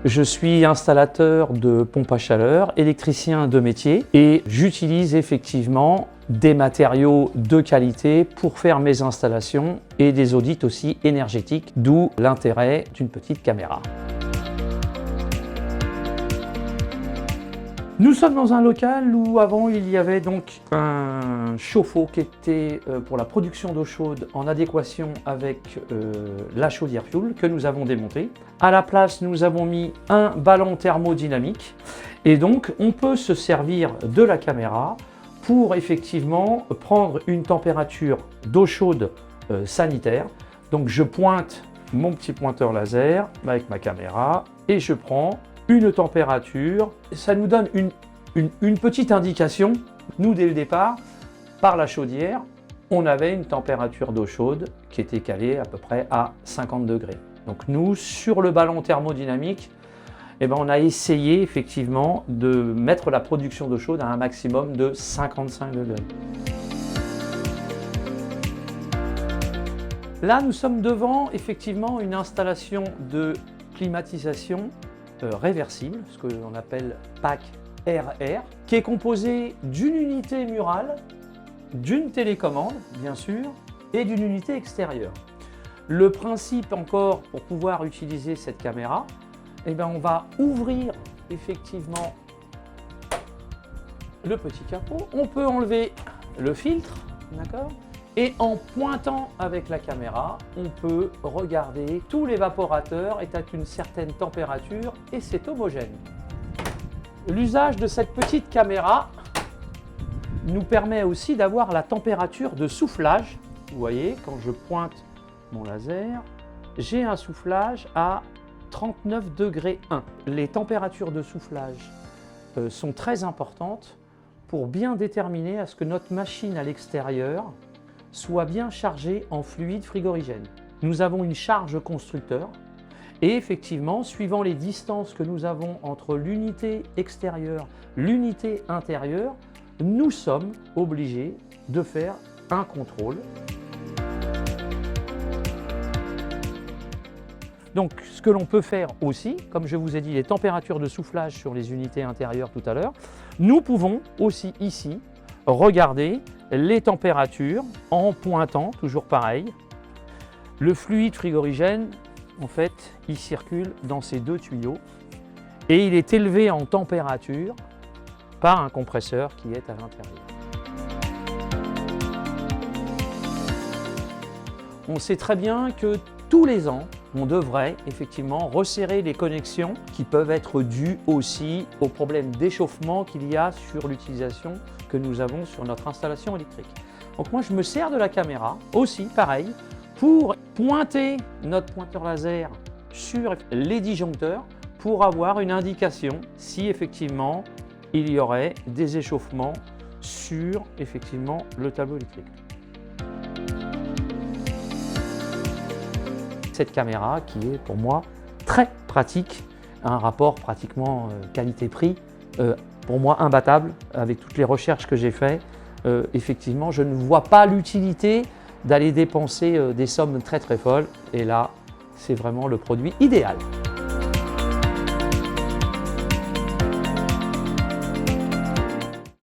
Je suis installateur de pompes à chaleur, électricien de métier et j'utilise effectivement des matériaux de qualité pour faire mes installations et des audits aussi énergétiques, d'où l'intérêt d'une petite caméra. Nous sommes dans un local où avant il y avait donc un chauffe-eau qui était pour la production d'eau chaude en adéquation avec la chaudière fuel que nous avons démontée. À la place, nous avons mis un ballon thermodynamique et donc on peut se servir de la caméra pour effectivement prendre une température d'eau chaude sanitaire. Donc je pointe mon petit pointeur laser avec ma caméra et je prends une température. Ça nous donne une petite indication. Nous, dès le départ, par la chaudière, on avait une température d'eau chaude qui était calée à peu près à 50 degrés. Donc nous, sur le ballon thermodynamique, on a essayé effectivement de mettre la production d'eau chaude à un maximum de 55 degrés. Là, nous sommes devant effectivement une installation de climatisation réversible, ce que l'on appelle PAC RR, qui est composé d'une unité murale, d'une télécommande bien sûr, et d'une unité extérieure. Le principe encore pour pouvoir utiliser cette caméra, on va ouvrir effectivement le petit capot, on peut enlever le filtre, d'accord ? Et en pointant avec la caméra, on peut regarder tous l'évaporateur est à une certaine température et c'est homogène. L'usage de cette petite caméra nous permet aussi d'avoir la température de soufflage. Vous voyez, quand je pointe mon laser, j'ai un soufflage à 39 degrés 1. Les températures de soufflage sont très importantes pour bien déterminer à ce que notre machine à l'extérieur soit bien chargé en fluide frigorigène. Nous avons une charge constructeur et effectivement, suivant les distances que nous avons entre l'unité extérieure et l'unité intérieure, nous sommes obligés de faire un contrôle. Donc, ce que l'on peut faire aussi, comme je vous ai dit, les températures de soufflage sur les unités intérieures tout à l'heure, nous pouvons aussi ici regarder les températures en pointant, toujours pareil. Le fluide frigorigène, en fait, il circule dans ces deux tuyaux et il est élevé en température par un compresseur qui est à l'intérieur. On sait très bien que tous les ans, on devrait effectivement resserrer les connexions qui peuvent être dues aussi aux problèmes d'échauffement qu'il y a sur l'utilisation que nous avons sur notre installation électrique. Donc moi je me sers de la caméra aussi pareil pour pointer notre pointeur laser sur les disjoncteurs pour avoir une indication si effectivement il y aurait des échauffements sur effectivement le tableau électrique. Cette caméra qui est pour moi très pratique, un rapport pratiquement qualité-prix pour moi imbattable avec toutes les recherches que j'ai faites. Effectivement, je ne vois pas l'utilité d'aller dépenser des sommes très folles et là, c'est vraiment le produit idéal.